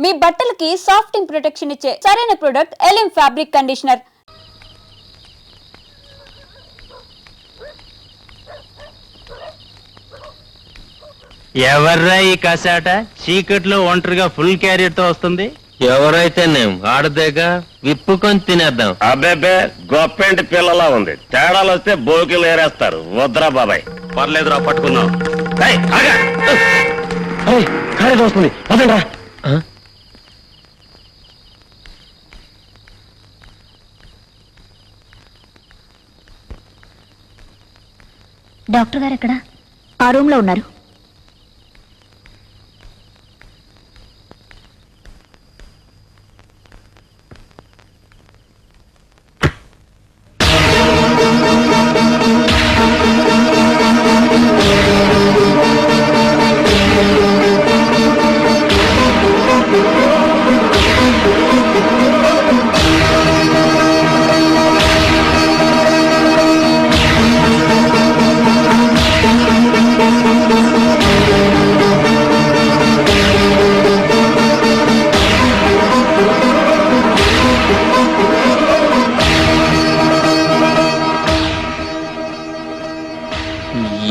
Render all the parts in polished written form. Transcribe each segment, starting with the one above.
మీ బట్టలకి సాఫ్టింగ్ ప్రొటెక్షన్ ఇచ్చే సరైన ప్రొడక్ట్ ఎలిమ్ ఫ్యాబ్రిక్ కండిషనర్. ఎవర్రా ఈ కసాట చీకట్లో ఒంటరిగా ఫుల్ క్యారియర్ తో వస్తుంది? ఎవరైతే నేను ఆడదేగా విప్పుకొని తినేద్దాం. అబ్బేబే గొప్పింటి పిల్లలా ఉంది. తేడాలు వస్తే బోకిలు ఏరేస్తారు. వద్దురా బాబాయ్. పర్లేదురా పట్టుకుందాం. వస్తుంది వదండ్రా. డాక్టర్ గారు ఎక్కడ? ఆ రూమ్ లో ఉన్నారు.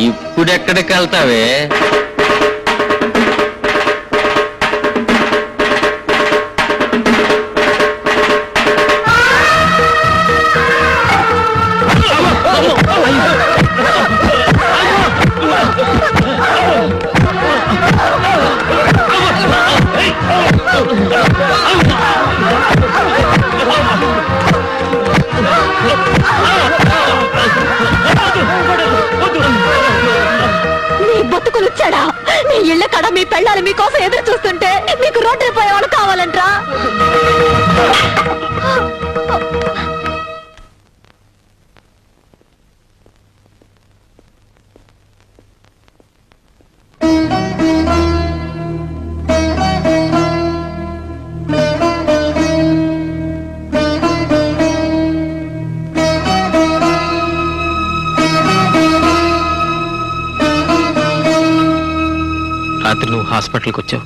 ఇప్పుడెక్కడికి వెళ్తావే? బతుకులుచ్చాడా? నీ ఇళ్ళ కడ మీ పెళ్ళాలి మీకోసం ఎదురు చూస్తుంటే మీకు రోడ్డు పోయేవాళ్ళు కావాలంట్రా? రాత్రి నువ్వు హాస్పిటల్కి వచ్చావు.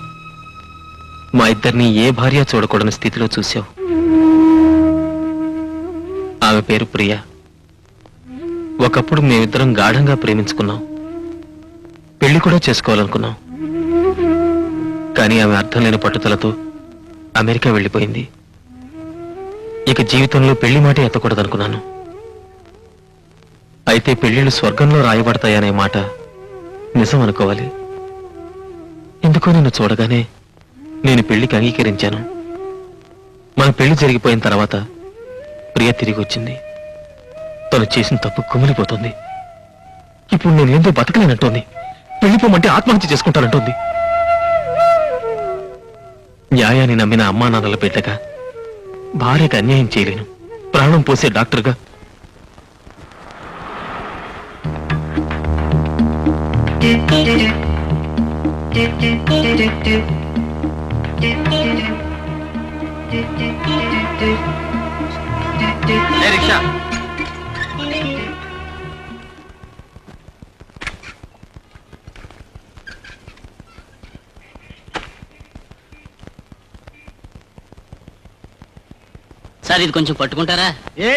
మా ఇద్దరిని ఏ భార్య చూడకూడని స్థితిలో చూసావు. ఆమె పేరు ప్రియా. ఒకప్పుడు మేమిద్దరం గాఢంగా ప్రేమించుకున్నాం. పెళ్లి కూడా చేసుకోవాలనుకున్నాం. కానీ ఆమె అర్థం లేని పట్టుదలతో అమెరికా వెళ్ళిపోయింది. ఇక జీవితంలో పెళ్లి మాట ఎత్తకూడదనుకున్నాను. అయితే పెళ్లిళ్ళు స్వర్గంలో రాయబడతాయనే మాట నిజం అనుకోవాలి. ఎందుకో నిన్ను చూడగానే నేను పెళ్లికి అంగీకరించాను. మన పెళ్లి జరిగిపోయిన తర్వాత ప్రియ తిరిగి వచ్చింది. తను చేసిన తప్పు కుమిలిపోతుంది. ఇప్పుడు నేనేందో బతకలేనంటోంది. పెళ్లిపోమంటే ఆత్మహత్య చేసుకుంటానంటోంది. న్యాయాన్ని నమ్మిన అమ్మా నాన్నల బిడ్డగా భార్యకు అన్యాయం చేయలేను. ప్రాణం పోసే డాక్టర్గా రిక్షా సార్ ఇది కొంచెం పట్టుకుంటారా? ఏ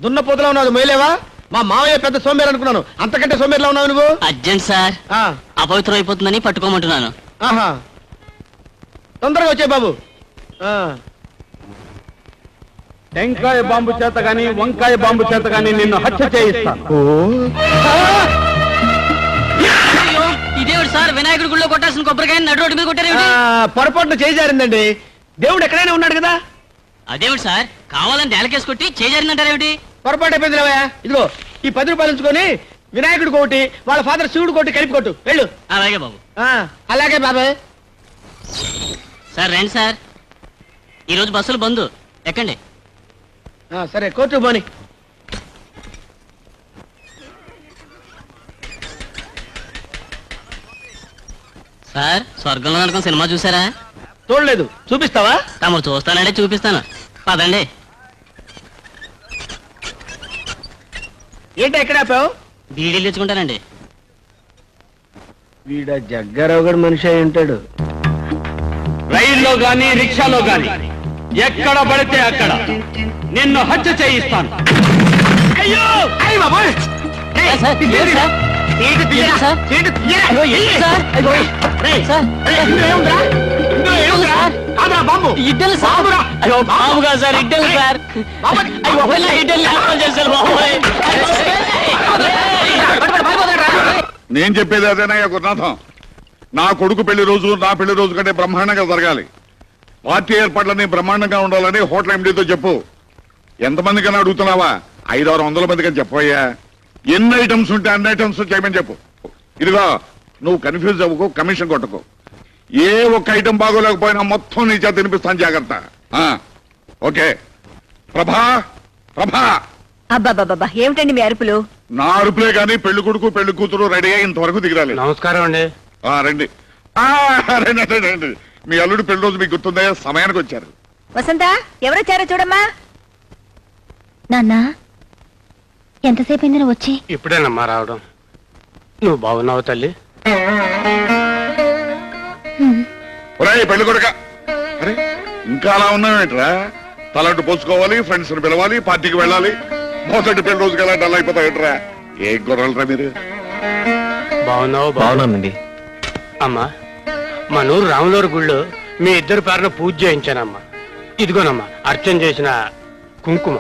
దున్న పోతులా ఉన్నావు? మేలేవా? మా మావయ్య పెద్ద సోమేరు అనుకున్నాను. అంతకంటే సోమేరులా ఉన్నావు నువ్వు. అర్జెంట్ సార్, అపవిత్రం అయిపోతుందని పట్టుకోమంటున్నాను. ఆహా, తొందరగా వచ్చే బాబు. టెంకాయ బాంబు చేత గాని వంకాయ బాంబు చేత గాని నిన్ను హత్య చేయిస్తాను. ఇదేవిడు సార్, వినాయకుడి గుళ్ళో కొట్టాల్సిన కొబ్బరికాయ నడు రోడ్డు మీద కొట్టారు. పొరపాటున చేజారిందండి. దేవుడు ఎక్కడైనా ఉన్నాడు కదా. అదేవిడు సార్, కావాలని నేలకేసి కొట్టి చేజారిందంటారేమిటి? పొరపాటు అయిపోయింది రావయ్యా. ఇదిగో ఈ 10 రూపాయలు ఉంచుకొని వినాయకుడికి ఒకటి, వాళ్ళ ఫాదర్ శివుడు కొట్టి కలిపి కొట్టు. వెళ్ళు. అలాగే బాబు. అలాగే బాబాయ్. సార్ రండి సార్, ఈరోజు బస్సులు బంద్, ఎక్కండి. సరే కోర్టు పోని. సార్, స్వర్గంలో నరకం సినిమా చూసారా? చూడలేదు. చూపిస్తావా? తమరు చూస్తానంటే చూపిస్తాను, పదండి. ఏంటి ఎక్కడ ఆపావు? బీడీలు తెచ్చుకుంటానండి. వీడ జగ్గారావు గడు మనిషి అయి ఉంటాడు. రైల్లో గాని రిక్షాలో గాని ఎక్కడ పడితే అక్కడ నిన్ను హత్య చేయిస్తాను. అయ్యో అయ్య బాబోయ్ ఏయ్, సార్, ఇది ఏంటి సార్? ఏంటి తీయరా? ఏంటి సార్? ఏంటి తీయరా? అయ్యో, ఏంటి సార్? అయ్యో, రేయ్, సార్, రేయ్, ఇందులో ఏముందిరా? ఇందులో ఏముందిరా? కాదురా బాంబు. ఇడ్డలు సార్. బాంబురా. అయ్యో బాబుగా సార్, ఇడ్డలు సార్. బాంబు. అయ్యో పిల్ల ఇడ్డలు లేకుండా చేశారు బాబోయ్. నేను చెప్పేది అదేనయ్యా గురునాథం. నా కొడుకు పెళ్లి రోజు నా పెళ్లి రోజు కంటే బ్రహ్మాండంగా జరగాలి. పార్టీ ఏర్పాట్లన్నీ బ్రహ్మాండంగా ఉండాలని హోటల్ ఎండీతో చెప్పు. ఎంతమంది కన్నా అడుగుతున్నావా? 500-600 మంది కని చెప్పయ్యా. ఎన్ని ఐటమ్స్ ఉంటే అన్ని ఐటమ్స్ చేయమని చెప్పు. ఇదిగో నువ్వు కన్ఫ్యూజ్ అవ్వకు, కమిషన్ కొట్టకు. ఏ ఒక్క ఐటమ్ బాగోలేకపోయినా మొత్తం నీ చేత తినిపిస్తాను, జాగ్రత్త. ఓకే. ప్రభా ప్రభా అబ్బాబాబా ఏమిటండి మీ అరుపులు? నా అరుపులే గాని పెళ్లి కొడుకు పెళ్లి కూతురు రెడీ అయ్యి ఇంతవరకు దిగరాలి. నమస్కారం అండి. రండి. రండి రండి. మీ అల్లుడు పెళ్లి రోజు మీకు గుర్తుందా? సమయానికి వచ్చారు. వసంత ఎవరొచ్చారో చూడమ్మా. నాన్న ఎంతసేపు అయింది నువ్వు వచ్చి? ఇప్పుడేనమ్మా రావడం. నువ్వు బాగున్నావు తల్లి? ఒరేయ్ పెళ్లి కొడుక, అరే ఇంకా అలా ఉన్నావేంట్రా? తలంటు పోసుకోవాలి, ఫ్రెండ్స్ ని పిలవాలి, పార్టీకి వెళ్ళాలి. మొదటి పెళ్లి రోజుకి ఎలా డల్ అయిపోతావేంట్రా? ఏ గొర్రెలరా మీరు? బాగున్నావు బాగున్నానండి. అమ్మా, మా నూరు రాములూరు గుళ్ళో మీ ఇద్దరు పేరున పూజ చేయించానమ్మా. ఇదిగోనమ్మా అర్చన చేసిన కుంకుమ.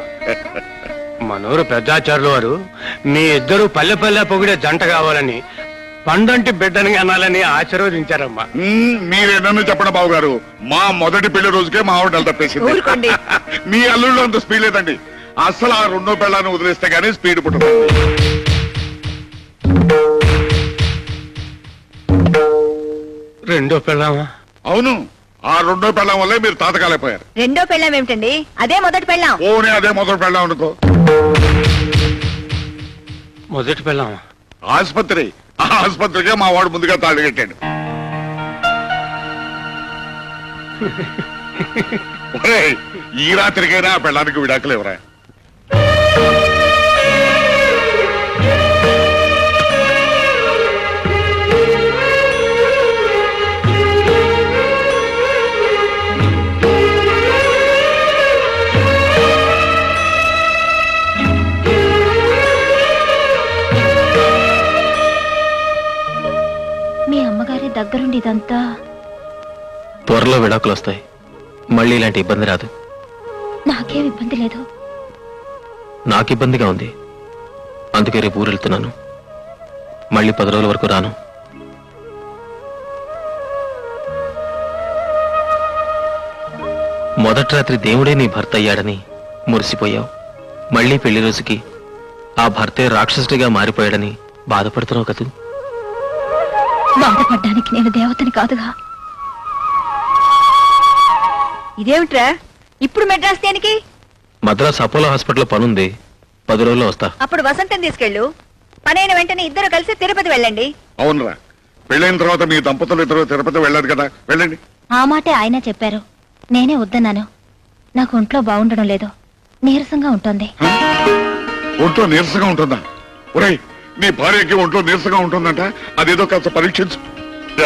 మనూరు పెద్దాచార్యుల వారు మీ ఇద్దరు పల్లె పల్లె పొగిడే జంట కావాలని, పండంటి బిడ్డని అనాలని ఆశీర్వదించారమ్మా. మీరేనన్ను చెప్పండి బాబు గారు, మా మొదటి పెళ్లి రోజుకే మా ఆవిడ తప్పేసింది. ఊరుకోండి. మీ అల్లుళ్ళు అంత స్పీడ్ లేదండి. అసలు ఆ రెండో పెళ్ళాన్ని వదిలేస్తే గానీ స్పీడ్ పుట్టదు. రెండో పెళ్ళామా? అవును, ఆ రెండో పెళ్ళం వల్లే మీరు తాతకాలైపోయారు. రెండో పెళ్ళాం ఏమిటండి? అదే మొదటి పెళ్ళాం. ఓనే అదే మొదటి పెళ్ళం అనుకో. మొదటి పెళ్ళామా? ఆసుపత్రి, ఆ ఆసుపత్రికే మా వాడు ముందుగా తాళి కట్టాడు. ఒరేయ్, ఈ రాత్రికైనా ఆ పెళ్ళానికి విడాకులు ఎవరా? మీ అమ్మగారి దగ్గరుండి ఇదంతా. త్వరలో విడాకులు వస్తాయి. మళ్ళీ ఇలాంటి ఇబ్బంది రాదు. నాకేం ఇబ్బంది లేదు. నాకు ఇబ్బందిగా ఉంది. అందుకే రేపు ఊరు వెళ్తున్నాను. మళ్ళీ 10 రోజుల వరకు రాను. మొదటి రాత్రి దేవుడే నీ భర్త అయ్యాడని మురిసిపోయావు. మళ్ళీ పెళ్లి రోజుకి ఆ భర్తే రాక్షసుడిగా మారిపోయాడని బాధపడుతున్నావు కదూ. బాధపడ్డానికి నేను దేవతని కాదుగా. ఇదేమిట్రా ఇప్పుడు మెడ్రాస్ దేనికి? మద్రాస్ అపోలో హాస్పిటల్లో పనుంది. 10 రోజుల్లో వస్తా. అప్పుడు వసంతం తీసుకెళ్ళు. పనైన వెంటనే ఇద్దరు కలిసి తిరుపతి వెళ్ళండి. అవునరా, పెళ్ళైన తర్వాత మీ దంపతులు ఇద్దరు తిరుపతి వెళ్ళారు కదా, వెళ్ళండి. ఆ మాటే ఆయన చెప్పారు. నేనే వద్దన్నాను. నాకు ఒంట్లో బాగుండడం లేదు, నీరసంగా ఉంటుంది. ఒంట్లో నీరసంగా ఉంటుందా? ఒరేయ్, నీ భార్యకి ఒంట్లో నీరసంగా ఉంటుందంట. అదేదో కాస్త పరీక్షించు.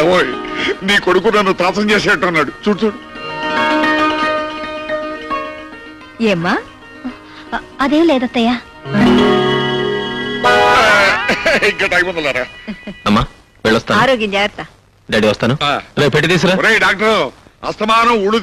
ఏవోయ్, నీ కొడుకు నన్ను త్రాసం చేసేట్టున్నాడు. చూడు చూడు. ఏమ్మా? అదేం లేదత్తయ్యా. ఇంకా టైం ఉందలారా. అమ్మా వెళ్ళొస్తాను. ఆరోగ్యం జాగ్రత్త. డాడీ వస్తాను. రేపు పెట్టి తీసురా. ఒరేయ్ డాక్టర్, అస్తమానం ఊళ్ళు